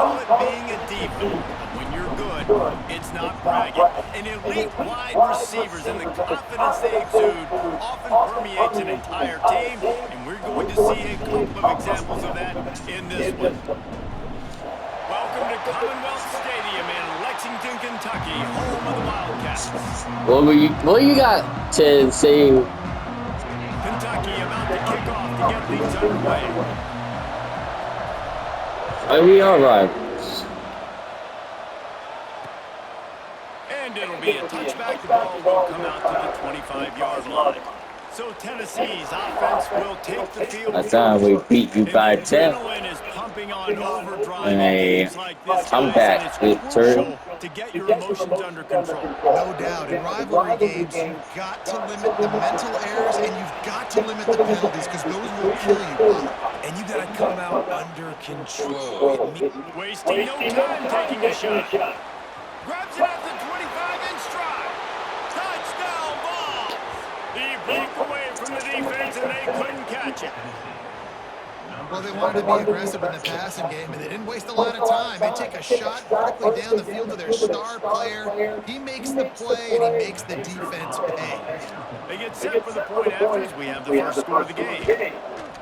call it being a diva. When you're good, it's not bragging. And elite wide receivers and the confidence they exude often permeates an entire team, and we're going to see a couple of examples of that in this one. Welcome to Commonwealth Stadium in Lexington, Kentucky, home of the Wildcats. What you got to say? Kentucky about to kick off to get things underway. We are rivals. And it'll be a touchback. The ball will come out to the 25-yard line. So Tennessee's offense will take the field. Last time we beat you by 10. Adrenaline is pumping on overdrive And a like this, comeback victory. to get your emotions under control. No doubt. In rivalry games, you've got to limit the mental errors and you've got to limit the penalties because those will kill you. And you got to come out under control. Wasting no time taking a shot. Grabs it at the 25 in stride. Touchdown ball. He broke away from the defense and they couldn't catch it. Well, they wanted to be aggressive in the passing game, and they didn't waste a lot of time. They take a shot vertically down the field to their star player. He makes the play, and he makes the defense pay. They get set for the point after as we have the first score of the game.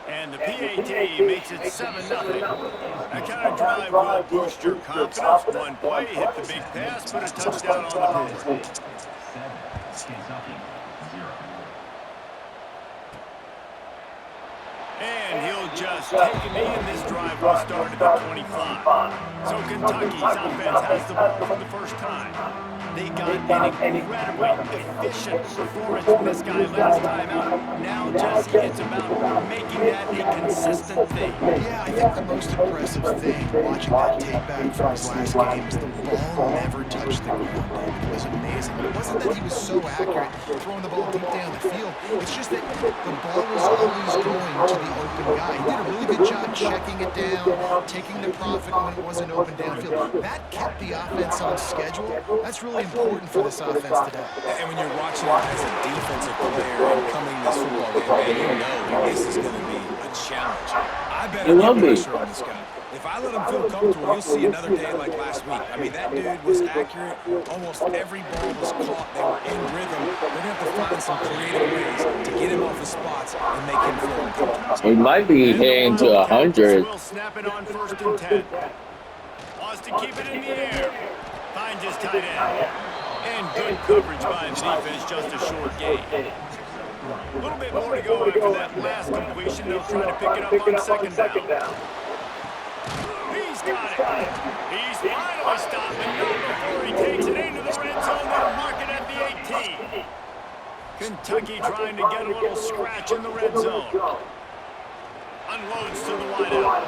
And the PAT makes it 7-0. That kind of drive will boost your confidence. One play, hit the big pass, put a touchdown on the board. And he'll just take a knee, and this drive will start at the 25. So Kentucky's offense has the ball for the first time. They got an incredibly efficient performance from this guy last time out. Now, Jesse, it's about making that a consistent thing. Yeah, I think the most impressive thing watching that tape back from his last game is the ball never touched the ground, David. It was amazing. It wasn't that he was so accurate throwing the ball deep down the field. It's just that the ball was always going to the open guy. He did a really good job checking it down, taking the profit when it wasn't open downfield. That kept the offense on schedule. That's really important for this offense today. And when you're watching him as a defensive player and coming this football game, man, you know this is going to be a challenge. I bet I get pressure on this guy. If I let him feel comfortable, you'll see another day like last week. I mean, that dude was accurate. Almost every ball was caught. They were in rhythm. They're going to have to find some creative ways to get him off the spots and make him feel uncomfortable. We might be hitting to 100. Will snap it on 1st and 10. Wants to keep it in the air. Finds his tight end. And good coverage by the defense, just a short gain. A little bit more to go after that last completion. They'll try to pick it up on 2nd down. He's got it. He's finally stopped, and not before he takes it into the red zone. They'll mark it at the 18. Kentucky trying to get a little scratch in the red zone. Unloads to the wideout.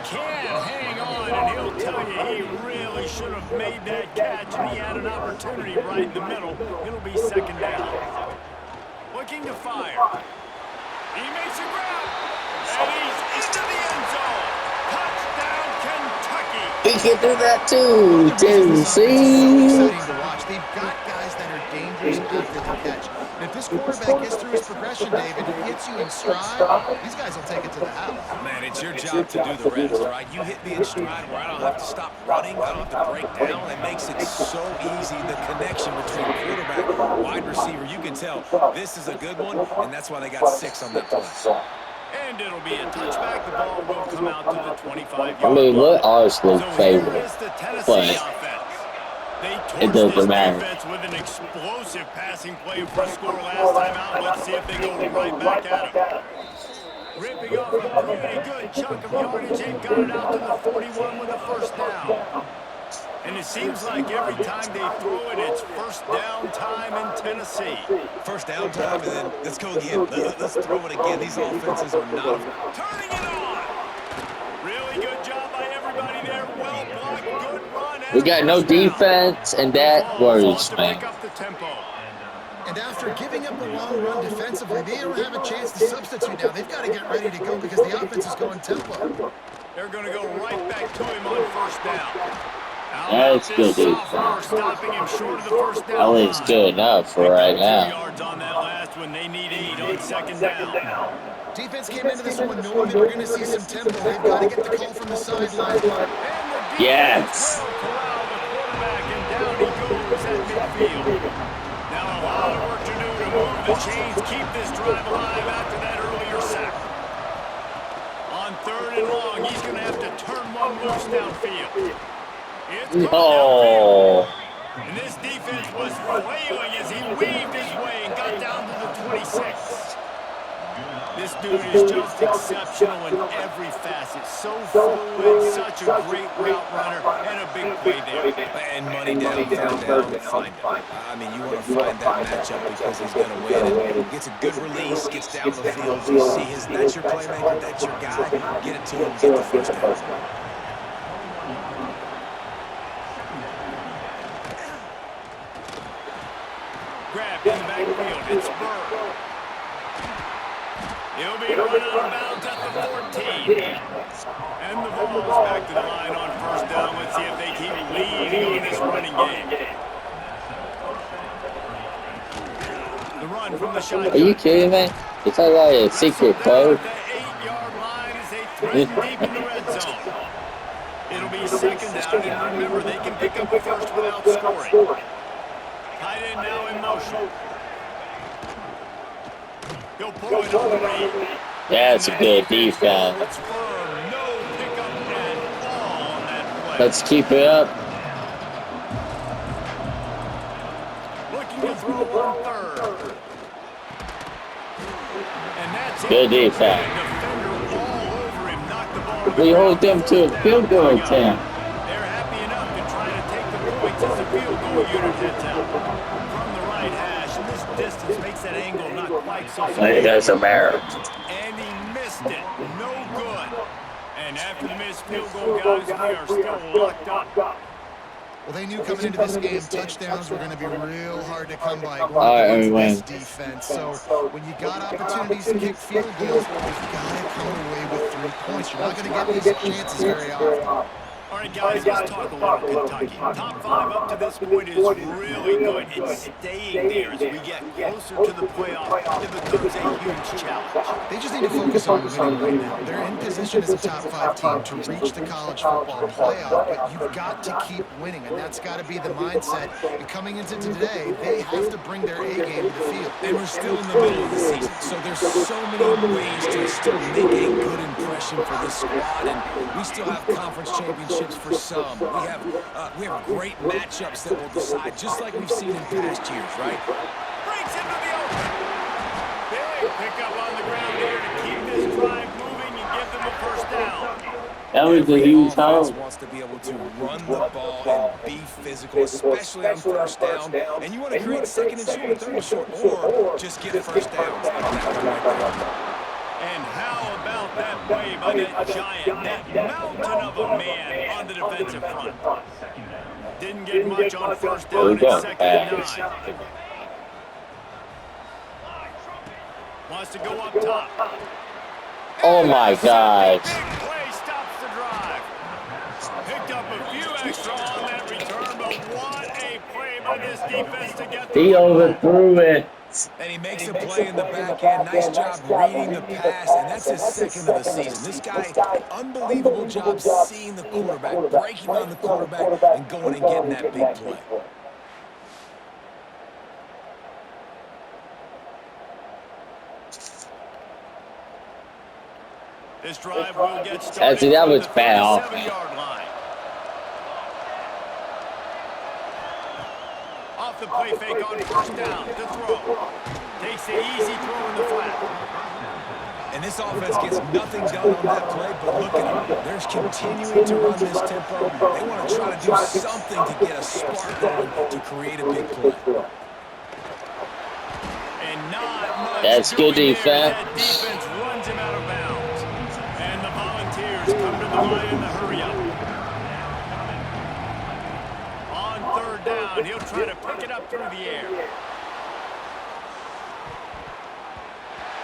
Can't hang on, and he'll tell you he really should have made that catch, and he had an opportunity right in the middle. It'll be 2nd down. Looking to fire. He makes a grab, and he's into the end zone. Touchdown, Kentucky. We can do that too, Tennessee. Exciting to watch. They've got guys that are dangerous after the catch. And if this quarterback gets through his progression, David, and hits you in stride, these guys will take it to the house. Man, it's your job to do the rest, right? You hit me in stride where I don't have to stop running. I don't have to break down. It makes it so easy, the connection between quarterback and wide receiver. You can tell this is a good one, and that's why they got 6 on that play. And it'll be a touchback. The ball will come out to the 25-yard I mean, line. what Arsenal So favorite? here is the Tennessee But offense. They it torched doesn't this matter. defense with an explosive passing play for a score last time out. Let's see if they go right back at him. Ripping off a pretty good chunk of yardage. They've got it out to the 41 with a 1st down. And it seems like every time they throw it, it's 1st down time in Tennessee. 1st down time, and then let's go again. Let's throw it again. These offenses are not. Turning it on. Really good job by everybody there. Well blocked, good run. We got no defense, and that worries me. And after giving up a long run defensively, they don't have a chance to substitute now. They've got to get ready to go because the offense is going tempo. They're going to go right back to him on 1st down. That's good, dude. Stopping him short of the 1st down. I think it's good enough for right 2 now. yards on that last one. They need 8 on 2nd down. Defense came into this one knowing they were going to see some tempo. They've got to get the call from the sideline. And the Yes. will corral the quarterback, and down he goes at midfield. Now a lot of work to do to move the chains, keep this drive alive after that earlier sack. On 3rd and long, he's going to have to turn one loose downfield. It's going downfield. No. And this defense was flailing as he weaved his way and got down to the 26. This dude is just exceptional in every facet. So fluid, such a great route runner, and a big play there. And money down, third down, find him. I mean, you want to find that matchup because he's going to win. And gets a good release, gets down the field. You see, that's your playmaker, that's your guy. Get it to him, get the first down. Grabbed in the backfield. It's Burr. He'll be running out of bounds at the 14. And the ball's back to the line on 1st down. Let's see if they keep leading on this running game. The run from the shotgun. Are you kidding me? Is that like a secret code? The 8-yard line as they thread deep in the red zone. It'll be 2nd down, and remember, they can pick up a first without scoring. Tight end now in motion. He'll pull it on the read. That's a good defense. It's firm. No pickup at all on that play. Let's keep it up. Looking to throw on 3rd. And that's it. Good defense. Defender all over him. Knocked the ball. We hold them to a field goal attempt. They're happy enough to try to take the points as the field goal unit heads out. From the right hash, and this distance makes that angle not quite so far. It doesn't matter. And he missed it. No good. And after the missed field goal, guys, we are still locked up. Well, they knew coming into this game, touchdowns were going to be real hard to come by. All right, everyone. This defense. So when you got opportunities to kick field goals, you've got to come away with 3 points. You're not going to get these chances very often. All right, guys, let's talk a little Kentucky. Top 5 up to this point is really good. It's staying there as we get closer to the playoff. It becomes a huge challenge. They just need to focus on winning right now. They're in position as a top 5 team to reach the college football playoff, but you've got to keep winning, and that's got to be the mindset. And coming into today, they have to bring their A game to the field. And we're still in the middle of the season, so there's so many ways to still make a good impression for this squad, and we still have conference championships for some. We have great matchups that will decide, just like we've seen in past years, right? Breaks into the open. Big pickup on the ground here to keep this drive moving and give them a first down. That was a huge Offense help. wants to be able to run the ball and be physical, especially on 1st down. And you want to create 2nd and short, 3rd and short, or just get first downs. And how about that play by that giant, that mountain of a man on the defensive front? Didn't get much on 1st down and 2nd and 9. Wants to go up top. Oh my gosh. Big play stops the drive. Picked up a few extra on that return, but what a play by this defense to get the He overthrew it. And he makes a play in the back end. Nice job reading the pass, and that's his 2nd of the season. This guy, unbelievable job seeing the quarterback, breaking on the quarterback, and going and getting that big play. This drive will get started. Actually, that was bad off. 7-yard line. Off the play fake on 1st down to throw. Takes the easy throw in the flat. And this offense gets nothing done on that play, but look at them. They're continuing to run this tempo. They want to try to do something to get a spark going to create a big play. And not much. That's good doing there. defense. That defense runs him out of bounds. And the Volunteers come to the line in the hurry up. On 3rd down, he'll try to pick it up through the air.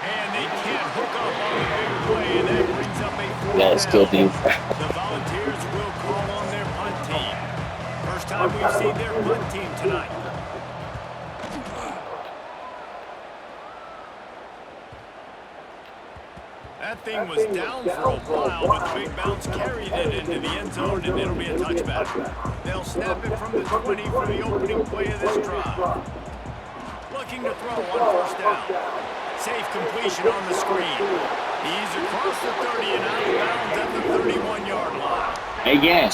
And they can't hook up on the big play, and that brings up a 4th That's down. good defense. The Volunteers will call on their punt team. First time we've seen their punt team tonight. At thing was down for a while, but the big bounce carried it into the end zone, and it'll be a touchback. They'll snap it from the 20 for the opening play of this drive. Looking to throw on first down. Safe completion on the screen. He's across the 30 and out of bounds at the 31-yard line. Again.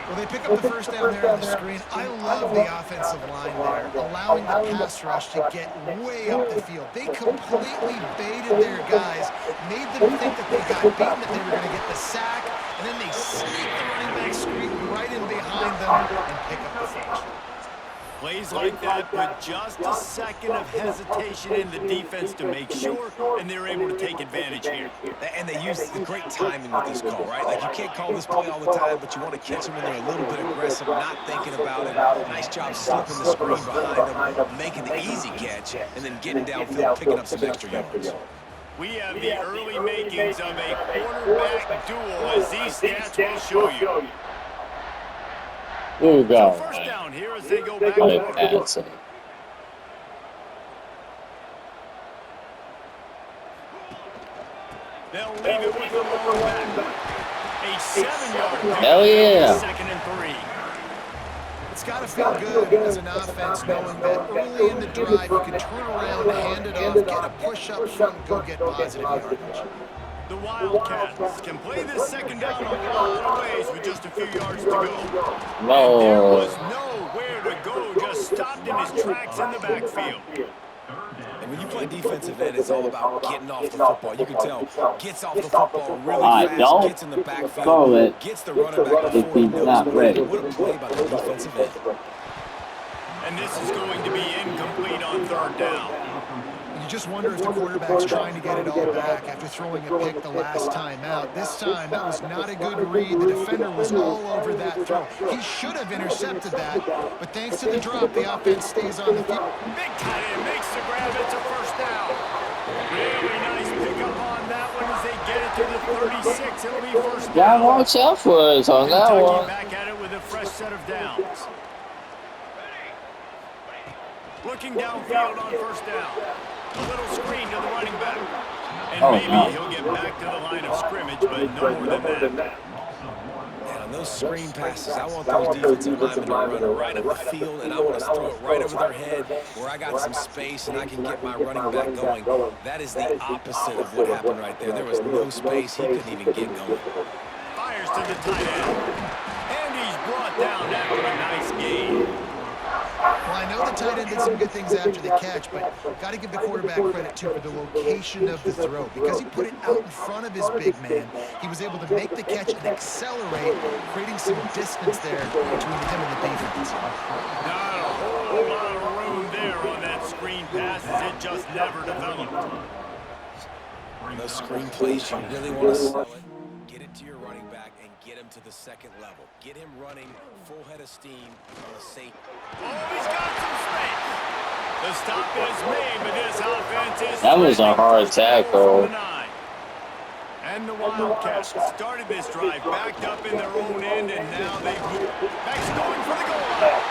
Well, they pick up the first down there on the screen. I love the offensive line there, allowing the pass rush to get way up the field. They completely baited their guys, made them think that they got beaten, that they were going to get the sack, and then they sneak the running back screen right in behind them and pick up the first. Plays like that put just a second of hesitation in the defense to make sure, and they're able to take advantage here. And they use the great timing with this call, right? Like, you can't call this play all the time, but you want to catch them when they're a little bit aggressive, not thinking about it. Nice job slipping the screen behind them, making the easy catch, and then getting downfield, picking up some extra yards. We have the early makings of a quarterback duel, as these stats will show you. Ooh, So God. first down here as they go back to Play work. passing. They'll leave it with the long back. A 7-yard pickup. Hell yeah. 2nd and 3. It's got to feel good as an offense knowing that early in the drive you can turn around, hand it off, get a push up front, and go get positive yardage. The Wildcats can play this second down a lot of ways with just a few yards to go. And there No. was nowhere to go, just stopped in his tracks in the backfield. And when you play defensive end, it's all about getting off the football. You can tell, gets off the football really fast, don't gets in the throw backfield, it gets the running back if before he he's knows not it. ready. What a play by the defensive end. And this is going to be incomplete on 3rd down. You just wonder if the quarterback's trying to get it all back after throwing a pick the last time out. This time, that was not a good read. The defender was all over that throw. He should have intercepted that, but thanks to the drop, the offense stays on the field. Big tight end makes the grab. It's a first down. Really nice pickup on that one as they get it to the 36. It'll be first down. Y'all watch out for us on that Kentucky one. back at it with a fresh set of downs. Looking downfield on first down. A little screen to the running back. And maybe he'll get back to the line of scrimmage, but no more than that. And on those screen passes, I want those defensive linemen to run right up the field, and I want to throw it right over their head where I got some space and I can get my running back going. That is the opposite of what happened right there. There was no space. He couldn't even get going. Fires to the tight end. And he's brought down after a nice gain. Well, I know the tight end did some good things after the catch, but got to give the quarterback credit, too, for the location of the throw. Because he put it out in front of his big man, he was able to make the catch and accelerate, creating some distance there between him and the defense. Not a whole lot of room there on that screen pass as it just never developed. In those screen plays, you really want to slow it, get it to your running back, and get him to the second level. Get him running full head of steam on a safe. Oh, he's got some space. The stop is made, but this offense is... That was a hard tackle. And the Wildcats started this drive backed up in their own end, and now they've moved. Back's going for the goal line.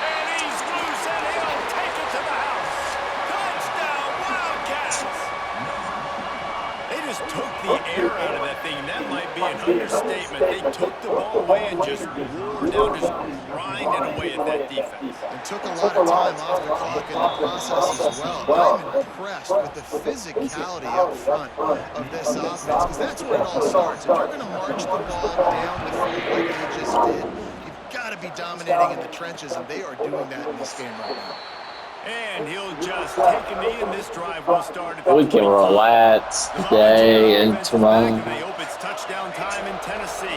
And he's loose, and he'll take it to the house. Touchdown, Wildcats! They just took the air out of that thing. That might be an understatement. They took the ball away and just roared down, just grinding away at that defense. And took a lot of time off the clock in the process as well. I'm impressed with the physicality up front of this offense, because that's where it all starts. If you're going to march the ball down the field like they just did, you've got to be dominating in the trenches, and they are doing that in this game right now. And he'll just take a knee, and this drive will start at the We can 25. relax today and tomorrow. And they hope it's touchdown time in Tennessee.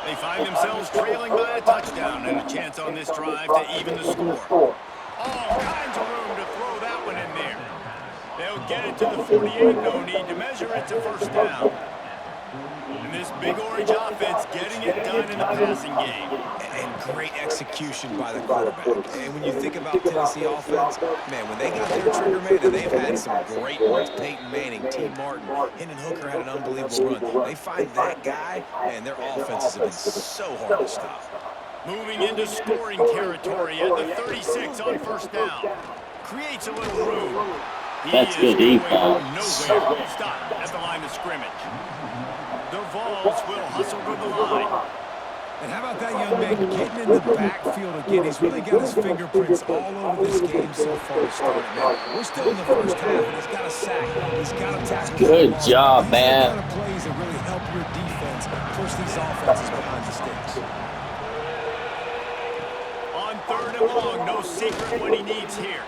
They find themselves trailing by a touchdown and a chance on this drive to even the score. All kinds of room to throw that one in there. They'll get it to the 48. No need to measure it to first down. And this big orange offense getting it done in the passing game. And great execution by the quarterback. And when you think about Tennessee offense, man, when they got their trigger man, and they've had some great ones, Peyton Manning, T. Martin, Hendon Hooker had an unbelievable run. They find that guy, and their offenses have been so hard to stop. Moving into scoring territory at the 36 on first down. Creates a little room. He That's is good going defense. nowhere. Stop at the line of scrimmage. The Vols will hustle to the line. And how about that young man getting in the backfield again? He's really got his fingerprints all over this game so far to start it, man. We're still in the first half, and he's got a sack. He's got a tackle for a Good loss. job, These are the man. kind of plays that really help your defense push these offenses behind the sticks. On 3rd and long, no secret what he needs here.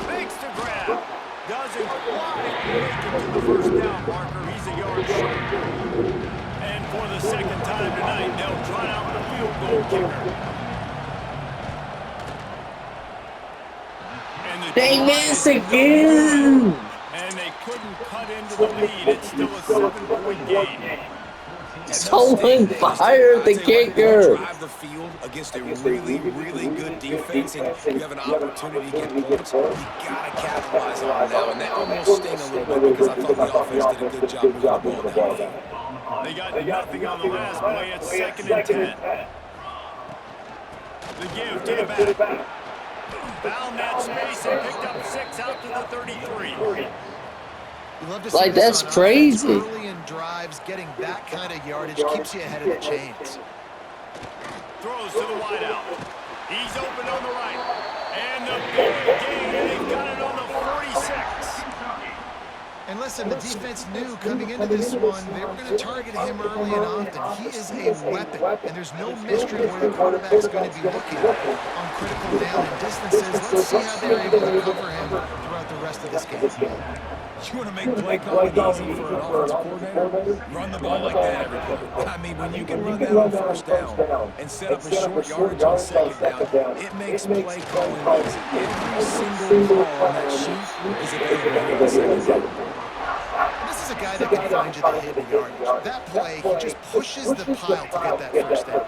Makes the grab. Doesn't quite make it to the first down marker. He's a yard short. And for the second time tonight, they'll try out the field goal kicker. And They miss again. And they couldn't cut into the lead. It's still a 7-point game. Someone fired the kicker. Drive the field against a really, really good defense, and you have an opportunity to get points. You got to capitalize on it now, and that almost sting a little bit because I thought the offense did a good job moving the ball down the field. They got nothing on the last play. It's 2nd and 10. The give to the back. Found that space and picked up 6 out to the 33. You love to see Like, this that's on crazy. offense. Early in drives, getting that kind of yardage keeps you ahead of the chains. Throws to the wideout. He's open on the right. And the big gain, and they've got it on the 46. And listen, the defense knew coming into this one, they were going to target him early and often. He is a weapon, and there's no mystery where the quarterback's going to be looking on critical down and distances. Let's see how they're able to cover him throughout the rest of this game. You want to make play calling easy for an offensive coordinator? Run the ball like that every play. I mean, when you can run that on first down and set up a short yardage on second down, it makes play calling easy. Every single call on that sheet is available here in the second down. This is a guy that can find you the hidden yardage. That play, he just pushes the pile to get that first down.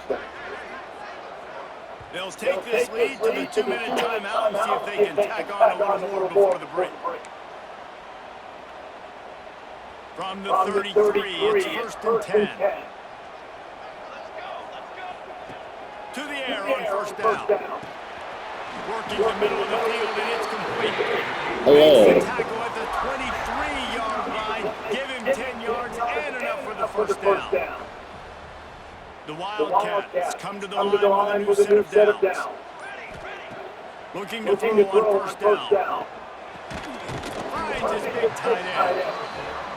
They'll take this lead to the 2-minute timeout and see if they can tack on a little more before the break. From the 33, it's 1st and 10. To the air on first down. Working the middle of the field, and it's complete. Makes the tackle at the 23-yard line. Give him 10 yards and enough for the first down. The Wildcats come to the line with a new set of downs. Looking to throw on first down. Finds his big tight end.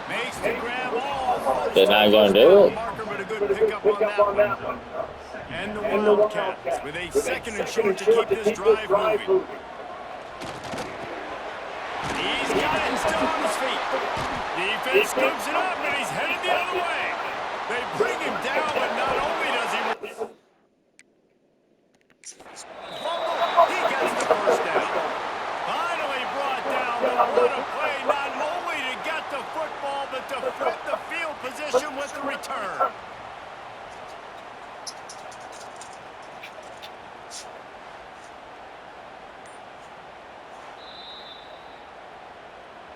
Makes the grab all. They're not going to do it. Marker, but a good pickup on that one. And the Wildcats with a 2nd and short to keep this drive moving. He's got it and still on his feet. Defense scoops it up and he's headed the other way. They bring him down, but not only does he fumble, he gets the first down. Finally brought down, but what a play, not only to get the football, but to flip the field position with the return.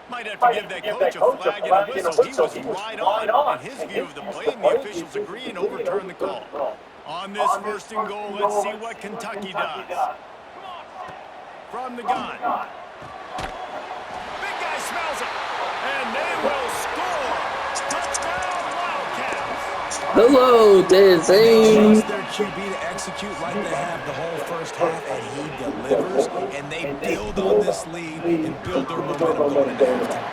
Might have to give that coach a flag and a whistle. He was right on in his view of the play, and the officials agree and overturn the call. On this 1st and goal, let's see what Kentucky does. From the gun. Big guy smells it, and they will score. Touchdown, Wildcats. Hello, Dizzy. Trust their QB to execute like they have the whole first half, and he delivers, and they build on this lead and build their momentum going into halftime.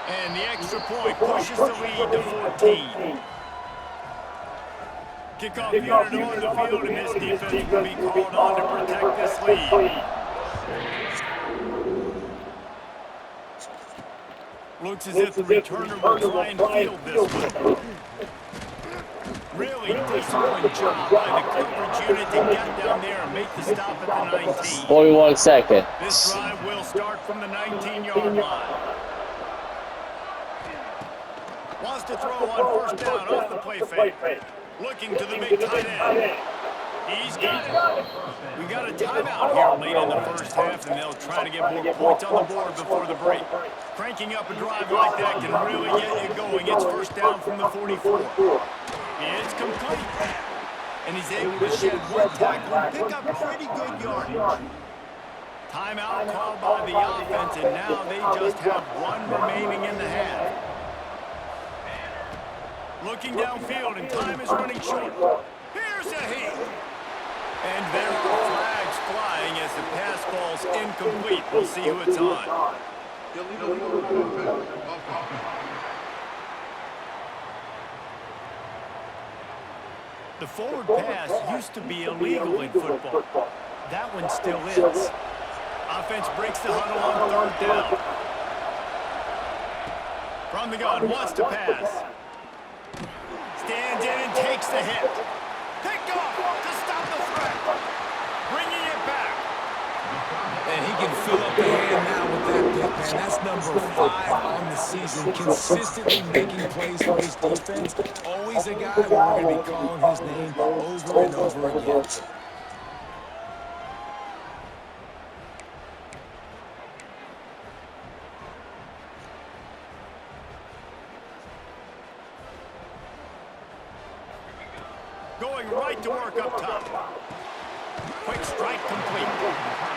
And the extra point pushes the lead to 14. Kickoff unit on the field, and this defense will be called on to protect this lead. Looks as if the returner will try and field this one. Really disciplined job by the coverage unit to get down there and make the stop at the 19. 41 seconds. This drive will start from the 19-yard line. Wants to throw on first down off the play fake. Looking to the big tight end. He's got it. We got a timeout here late in the first half, and they'll try to get more points on the board before the break. Cranking up a drive like that can really get you going. It's first down from the 44. It's complete. And he's able to shed one tackle and pick up pretty good yardage. Timeout called by the offense, and now they just have one remaining in the half. Looking downfield, and time is running short. Here's a heat. And there are flags flying as the pass falls incomplete. We'll see who it's on. The forward pass used to be illegal in football. That one still is. Offense breaks the huddle on third down. From the gun, wants to pass. Stands in and takes the hit. Picked off to stop the threat. Bringing it back. And he can fill up the hand now with that pick, man. That's number 5 on the season. Consistently making plays for his defense. Always a guy where we're going to be calling his name over and over again. Going right to work up top. Quick strike complete.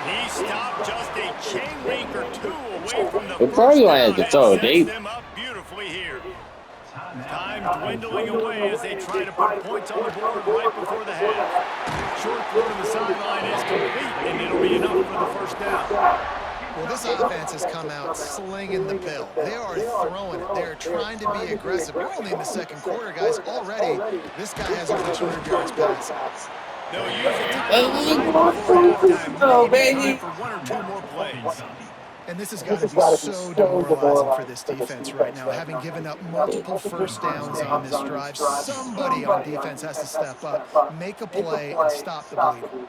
He stopped just a chain link or two away from the We're probably going to have to first throw down it and deep. sets them up beautifully here. Time dwindling away as they try to put points on the board right before the half. Short throw to the sideline is complete, and it'll be enough for the first down. Well, this offense has come out slinging the pill. They are throwing it. They're trying to be aggressive. We're only in the second quarter, guys. Already, this guy has over 200 yards passing. They'll use the time right before halftime. Maybe for one or two more plays. And this has got to be so demoralizing for this defense right now, having given up multiple first downs on this drive. Somebody on defense has to step up, make a play, and stop the bleeding.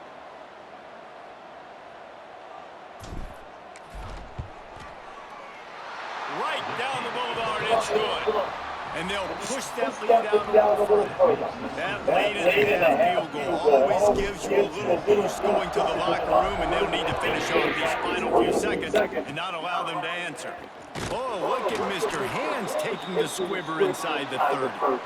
Right down the boulevard, it's good. And they'll push that lead out a little further. That late in the half field goal always gives you a little boost going to the locker room, and they'll need to finish off these final few seconds and not allow them to answer. Oh, look at Mr. Hands taking the squibber inside the 30.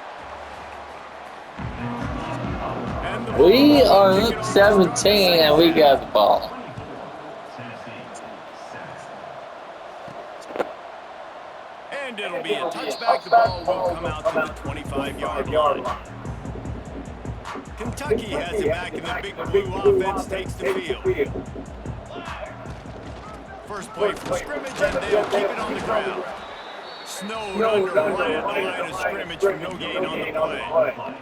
And We are up 17 and we got the ball. And it'll be a touchback. The ball will come out to the 25-yard line. Kentucky has it back, and the big blue offense takes the field. First play from scrimmage, and they'll keep it on the ground. Snowed under right at the line of scrimmage for no gain on the play.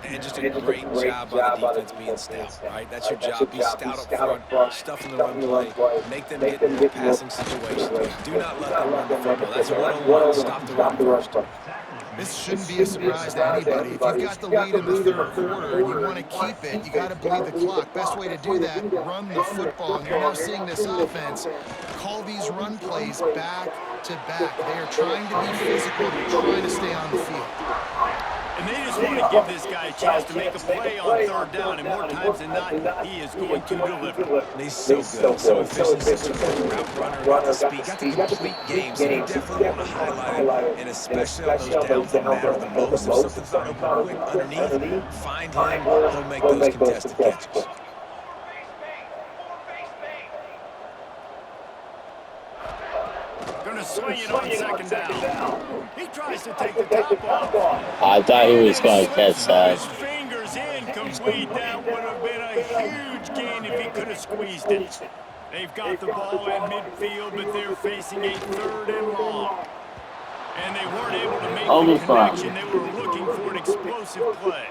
And just a great job by the defense being stout, right? That's your job. Be stout up front, stuff in the run play, make them get into passing situations. Do not let them run the football. That's a one-on-one. Stop the run first. This shouldn't be a surprise to anybody. If you've got the lead in the third quarter and you want to keep it, you got to bleed the clock. Best way to do that, run the football. And you're now seeing this offense call these run plays back to back. They are trying to be physical. They're trying to stay on the field. And they just want to give this guy a chance to make a play on third down, and more times than not, he is going to deliver. He's so good, so efficient, such a good route runner, got the speed, got the complete game, so you definitely want to highlight it, and especially on those downs that matter the most. If something's not open quick underneath, find him, he'll make those contested catches. Going to swing it on second down. He tries to take the top off. I thought he was going to catch that. His fingers incomplete. That would have been a huge gain if he could have squeezed it. They've got the ball in midfield, but they're facing a third and long. And they weren't able to make the connection. They were looking for an explosive play.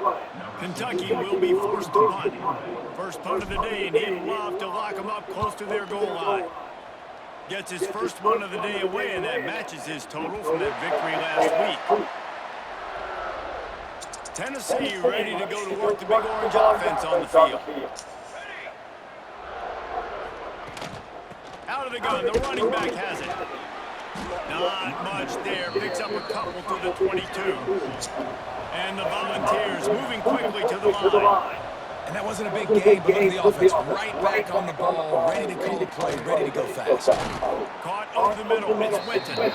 Kentucky will be forced to punt. First punt of the day, and he'd love to lock them up close to their goal line. Gets his first one of the day away, and that matches his total from that victory last week. Tennessee ready to go to work the big orange offense on the field. Out of the gun, the running back has it. Not much there, picks up a couple to the 22. And the Volunteers moving quickly to the line. And that wasn't a big gain, but look at the offense right back on the ball, ready to call the play, ready to go fast. Caught over the middle, it's Winton.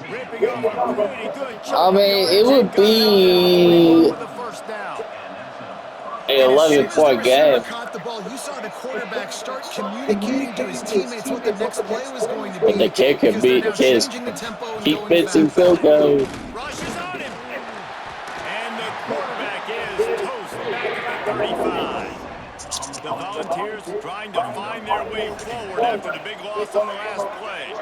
Ripping off a pretty good I chunk. mean, it would be The first down. an 11-point game. the ball, you saw the quarterback start communicating to his teammates what the next play was going to But be. the kicker Because they're beat now his. changing the tempo and Keep going missing fast. field goal. Rushes on him. And the quarterback is toast back at the 35. The Volunteers trying to find their way forward after the big loss on the last play.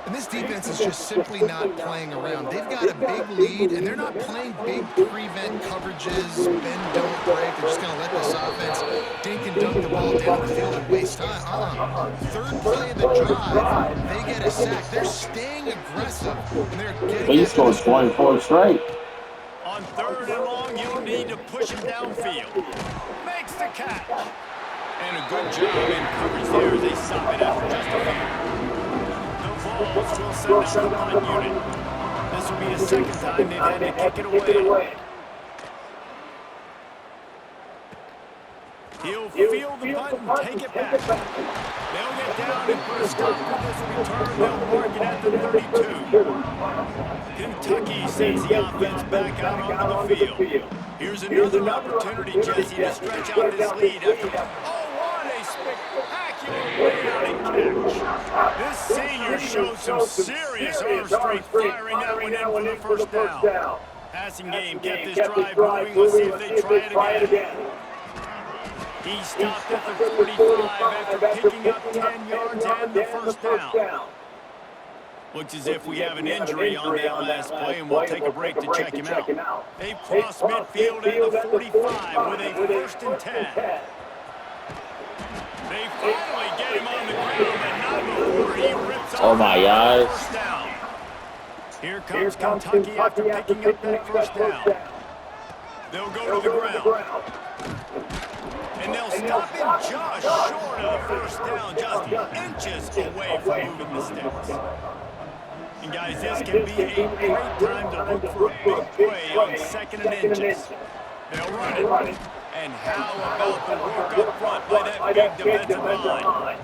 And this defense is just simply not playing around. They've got a big lead, and they're not playing big prevent coverages, bend, don't break. They're just going to let this offense dink and dunk the ball down the field and waste time. Third play of the drive, they get a sack. They're staying aggressive, and they're getting He after scored this. 24 straight. On 3rd and long, you'll need to push him downfield. Makes the catch. And a good job in coverage there as they stop it after just a few. No falls will send out the punt unit. This will be the second time they've had to kick it away. He'll field the punt and take it back. They'll get down and put a stop to this return. They'll mark it at the 32. Kentucky sends the offense back out onto the field. Here's another opportunity, Jesse, to stretch out this lead after. Oh, what a spectacular way out and catch. This senior showed some serious arm strength firing that one in for the first down. Passing game kept this drive moving. Let's see if they try it again. He stopped at the 45 after picking up 10 yards and the first down. Looks as if we have an injury on that last play, and we'll take a break to check him out. They've crossed midfield at the 45 with a 1st and 10. They finally get him on the ground, and not before he rips off the first down. Here comes Kentucky after picking up that first down. They'll go to the ground. And they'll stop him just short of the first down, just inches away from moving the sticks. And guys, this can be a great time to look for a big play on 2nd and inches. They'll run it. And how about the work up front by that big defensive line?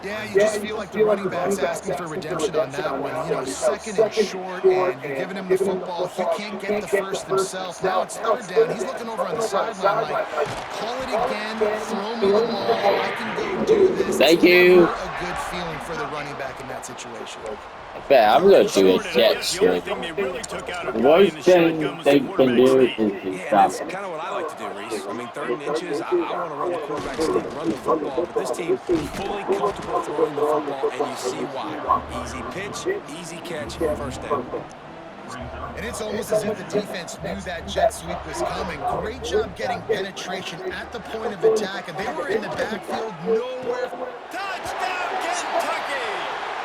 Yeah, you just feel like the running back's asking for redemption on that one. You know, 2nd and short, and you're giving him the football. He can't get the first himself. Now it's 3rd down. He's looking over on the sideline like, call it again, throw me the ball, I can go do this. Thank you. Never a good feeling for the running back in that situation. Yeah, I'm going to do a jet shit. The worst thing they can do is Yeah, that's kind of what I like to do, Reese. I mean, 3rd and inches, I want to run the quarterback sneak, run the football, but this team fully comfortable throwing the football, and you see why. Easy pitch, easy catch, first down. And it's almost as if the defense knew that jet sweep was coming. Great job getting penetration at the point of attack, and they were in the backfield nowhere. Touchdown, Kentucky!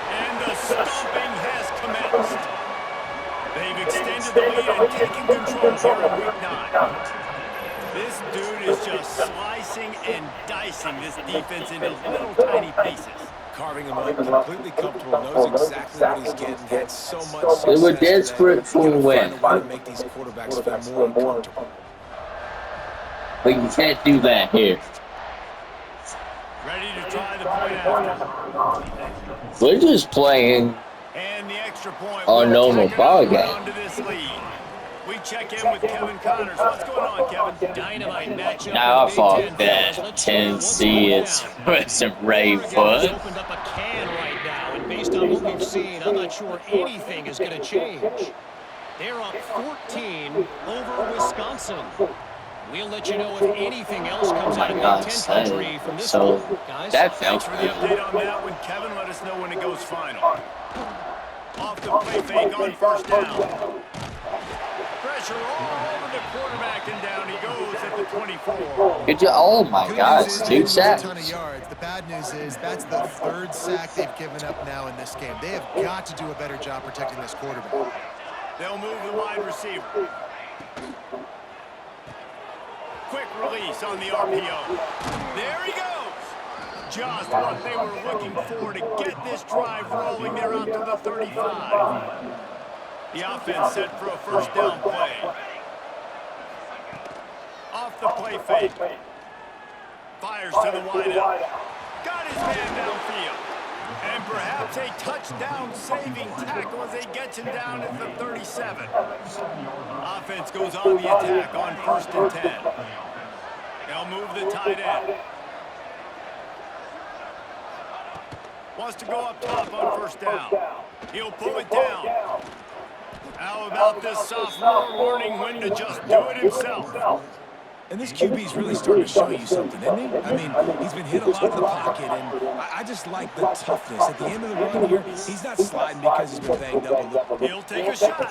And the stomping has commenced. They've extended the lead and taken control here in Week 9. This dude is just slicing and dicing this defense into little tiny pieces. Carving him up, completely comfortable, knows exactly what he's getting, had so much success. They were desperate for a win. To make these quarterbacks feel more uncomfortable. But you can't do that here. Ready to try the point after. We're just playing And the extra point. our normal ball game. To this lead. We check in with Kevin Connors. What's going on, Kevin? Dynamite matchup. Now I thought that Tennessee is some Ray Foot. Opened up a can right now, and based on what we've seen, I'm not sure anything is going to change. They're up 14 over Wisconsin. We'll let you know if anything else comes out of Big Ten country from this one. Guys, that thanks felt for the good. update on that one, Kevin. Let us know when it goes final. Off the play fake on first down. Pressure all over the quarterback, and down he goes at the 24. Good job. Oh my God, it's 2 sacks. A ton of yards. The bad news is that's the 3rd sack they've given up now in this game. They have got to do a better job protecting this quarterback. They'll move the wide receiver. Quick release on the RPO. There he goes. Just what they were looking for to get this drive rolling. They're out to the 35. The offense set for a first down play. Off the play fake. Fires to the wideout. Got his man downfield. And perhaps a touchdown-saving tackle as they get him down at the 37. Offense goes on the attack on 1st and 10. They'll move the tight end. Wants to go up top on first down. He'll pull it down. How about this sophomore learning when to just do it himself? And this QB's really starting to show you something, isn't he? I mean, he's been hit a lot in the pocket, and I just like the toughness. At the end of the run here, he's not sliding because he's been banged up a little. He'll take a shot.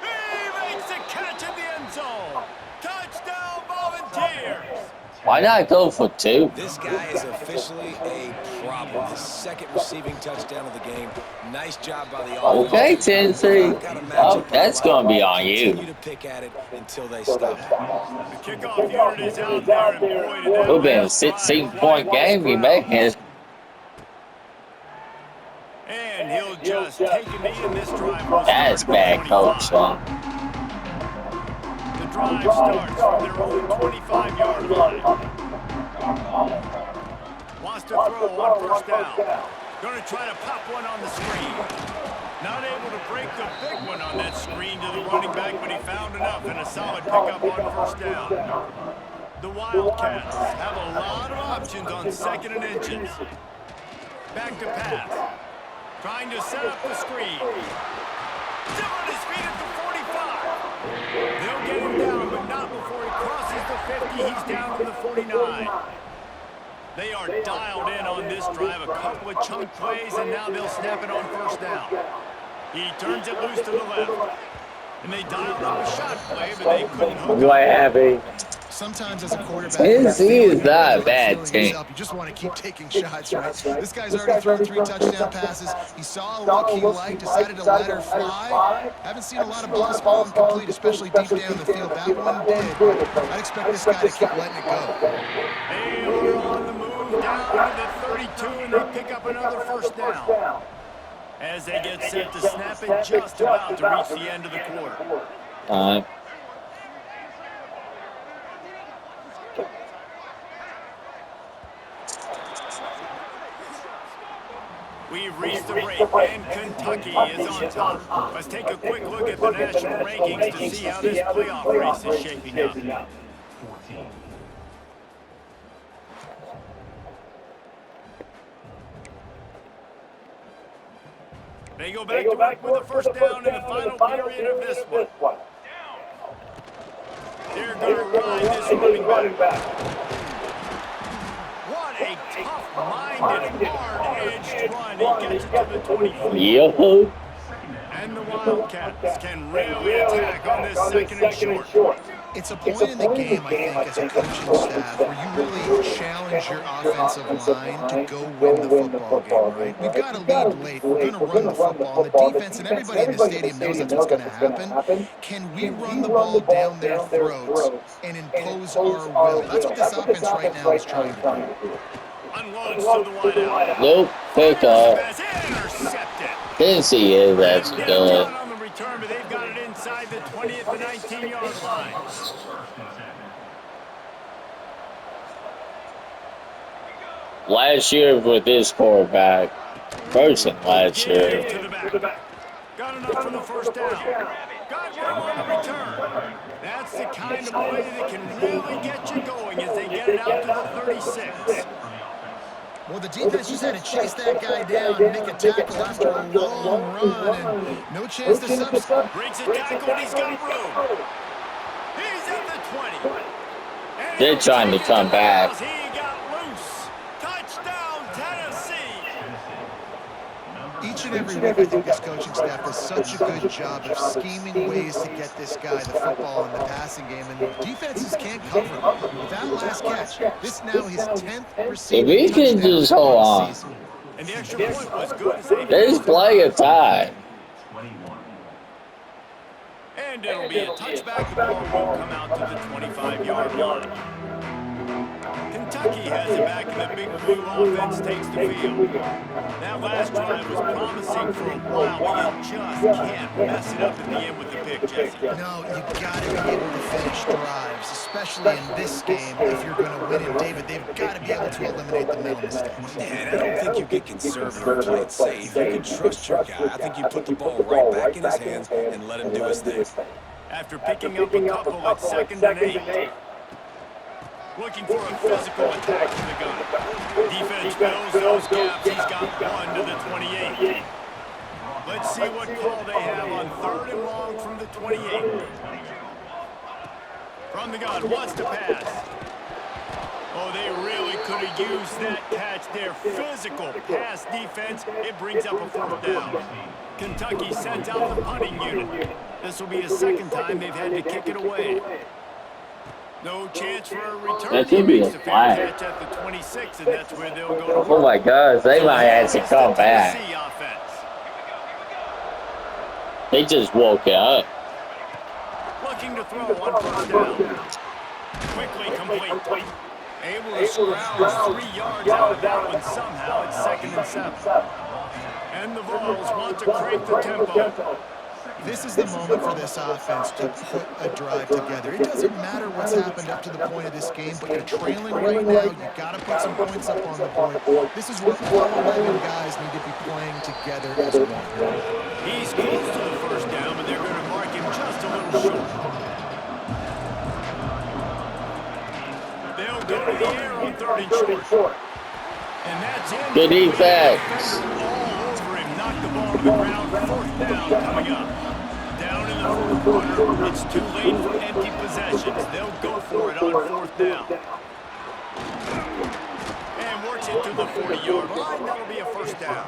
He makes a catch in the end zone. Touchdown, Volunteers. Why not go for 2? This guy is officially a problem. His second receiving touchdown of the game. Nice job by the offense. Okay, Tennessee. Oh, that's going to be on you. Continue to pick at it until they stop. The kickoff unit is out there, and boy, did that It'll be a last drive 16-point game you make it. And he'll just take a knee in this drive. That's bad coaching. The drive starts from their own 25-yard line. Wants to throw on first down. Going to try to pop one on the screen. Not able to break the big one on that screen to the running back, but he found enough and a solid pickup on first down. The Wildcats have a lot of options on second and inches. Back to pass. Trying to set up the screen. Still on his feet at the 45. They'll get him down, but not before he crosses the 50. He's down to the 49. They are dialed in on this drive. A couple of chunk plays, and now they'll snap it on first down. He turns it loose to the left. And they dialed up a shot play, but they couldn't hook What up. happened? Sometimes as a quarterback, Tennessee is not a bad team. You just want to keep taking shots, right? This guy's already thrown 3 touchdown passes. He saw a look he liked, decided to let her fly. Haven't seen a lot of balls fall incomplete, especially deep down the field. That one did. I'd expect this guy to keep letting it go. They are on the move down to the 32, and they pick up another first down. As they get set to snap it, just about to reach the end of the quarter. We've reached the break, and Kentucky is on top. Let's take a quick look at the national rankings to see how this playoff race is shaping up. They go back to work with a first down in the final period of this one. They're going to ride this running back. What a tough-minded, hard-edged run. He gets it to the 24. Yo. And the Wildcats can really attack on this second and short. It's a point in the game, I think, as a coaching staff, where you really challenge your offensive line to go win the football game, right? We've got to lead late. We're going to run the football. And the defense and everybody in the stadium knows that's what's going to happen. Can we run the ball down their throats and impose our will? That's what this offense right now is trying to do. Unloads to the wideout. Nope. Pick up. Intercepted. Tennessee is actually good. On the return, but they've got it inside the 20th and 19-yard line. Last year with this quarterback, person last year. To the back. Got enough for the first down. Got room on the return. That's the kind of play that can really get you going as they get it out to the 36. Well, the defense just had to chase that guy down and make a tackle after a long run, and no chance to substitute. Breaks a tackle, and he's got room. He's at the 20. And They're trying to come back. He got loose. Touchdown, Tennessee. Each and every week, I think this coaching staff does such a good job of scheming ways to get this guy the football in the passing game, and defenses can't cover him. With that last catch, this now his 10th receiving If he can just hold on. season. And the extra point was good as they There's play of time. And it'll be a touchback. The ball will come out to the 25-yard line. Kentucky has it back, and the big blue offense takes the field. That last drive was promising for a while, but you just can't mess it up in the end with the pick, Jesse. No, you got to be able to finish drives, especially in this game. If you're going to win it, David, they've got to be able to eliminate the mental mistakes. And I don't think you get conservative or play it safe. You can trust your guy. I think you put the ball right back in his hands and let him do his thing. After picking up a couple at 2nd and 8. They go back to work with a first down in the final period of this one. Now last drive was promising for a while, but you just can't mess it up in the end with the pick, Jesse. They Looking for a physical attack from the gun. Defense fills those gaps. He's got one to the 28. Let's see what call they have on 3rd and long from the 28. From the gun, wants to pass. Oh, they really could have used that catch there. Physical pass defense. It brings up a 4th down. Kentucky sends out the punting unit. This will be the 2nd time they've had to kick it away. No chance for a return. That should be a flag. Catch at the 26, and that's where they'll go to work. Oh my gosh, they might have to come back. They just woke up. Looking to throw on 1st down. Quickly complete. Able to scrounge 3 yards out of that one somehow. It's 2nd and 7. And the Vols want to crank the tempo. This is the moment for this offense to put a drive together. It doesn't matter what's happened up to the point of this game, but you're trailing right now. You've got to put some points up on the board. This is where all 11 guys need to be playing together as one. He's close to the 1st down, but they're going to mark him just a little short. They'll go to the air on 3rd and short. And that's in. Good defense. All over him. Knock the ball to the ground. 4th down coming up. Down in the 4th quarter. It's too late for empty possessions. They'll go for it on 4th down. And works it to the 40-yard line. That'll be a 1st down.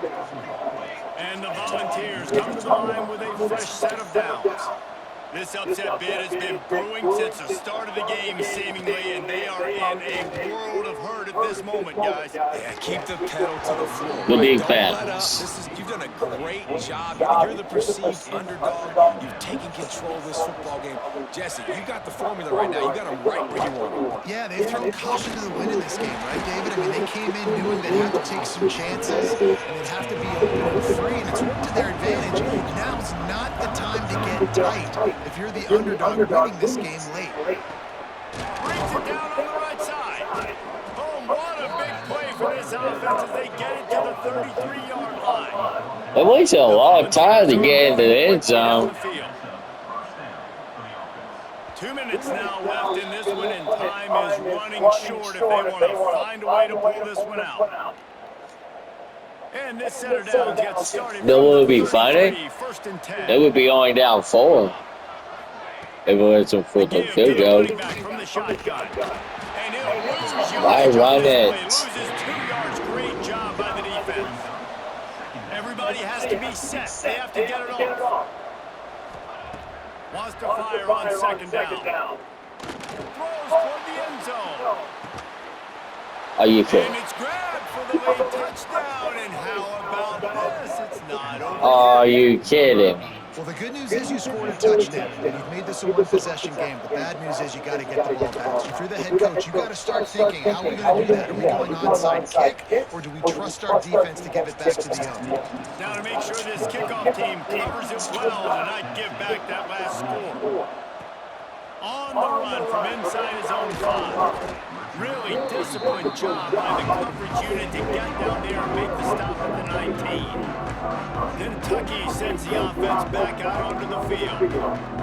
And the Volunteers come to the line with a fresh set of downs. This upset bid has been brewing since the start of the game, seemingly, and they are in a world of hurt at this moment, guys. Yeah, keep the pedal to the floor. Good Right? defense. You've done a great job. You're the perceived underdog. You've taken control of this football game. Jesse, you got the formula right now. You got them right where you want them. Yeah, they've thrown caution to the wind in this game, right, David? I mean, they came in knowing they'd have to take some chances, and they'd have to be open and free, and it's worked to their advantage. Now's not the time to get tight. If you're the underdog winning this game late. Brings it down on the right side. Oh, what a big play for this offense as they get it to the 33-yard line. It wasted a long time to get into the end zone. 2 minutes now left in this one, and time is running short if they want to find a way to pull this one out. And this center down gets started. That would be funny. 1st and 10. They would be going down 4. If it was a foot of field goal. Why run it? Loses 2 yards. Great job by the defense. Everybody has to be set. They have to get it off. Wants to fire on 2nd down. Throws toward the end zone. Are you kidding? And it's grabbed for the late touchdown. And how about this? It's not over. Are you kidding? Well, the good news is you scored a touchdown, and you've made this a one-possession game. The bad news is you got to get the ball back. So if you're the head coach, you got to start thinking, how are we going to do that? Are we going onside kick, or do we trust our defense to give it back to the young? Now to make sure this kickoff team covers it well to not give back that last score. On the run from inside his own 5. Really disciplined job by the coverage unit to get down there and make the stop at the 19. Kentucky sends the offense back out onto the field.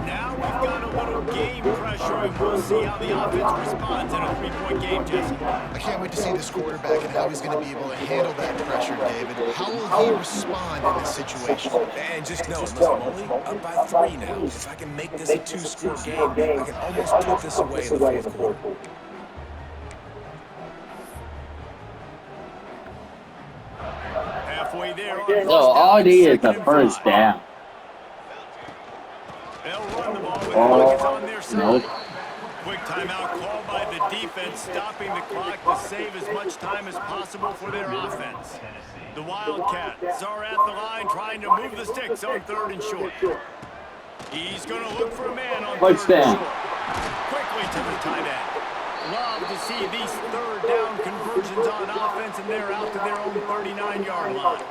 Now we've got a little game pressure, and we'll see how the offense responds in a 3-point game, Jesse. I can't wait to see this quarterback and how he's going to be able to handle that pressure, David. How will he respond in this situation? And just know, listen, I'm only up by 3 now. If I can make this a 2-score game, I can almost put this away in the 4th quarter. Halfway there. No, all need is the 1st down. They'll run the ball with Wildcats on their side. Nope. Quick timeout called by the defense, stopping the clock to save as much time as possible for their offense. The Wildcats are at the line trying to move the sticks on 3rd and short. He's going to look for a man on 3rd and short. Quickly to the tight end. Love to see these 3rd down conversions on offense, and they're out to their own 39-yard line.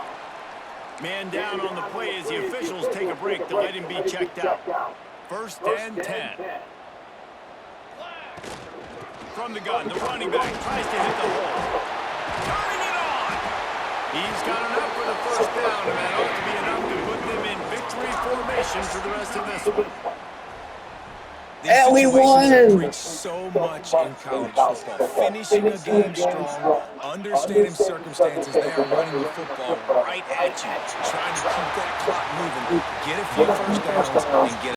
Man down on the play as the officials take a break to let him be checked out. 1st and 10. From the gun, the running back tries to hit the hole. Turning it on! He's got enough for the 1st down, and that ought to be enough to put them in victory formation for the rest of this one. These And we situations are won! preached so much in college football. Finishing a game strong, understanding circumstances. They are running the football right at you, trying to keep that clock moving, get a few first downs, and get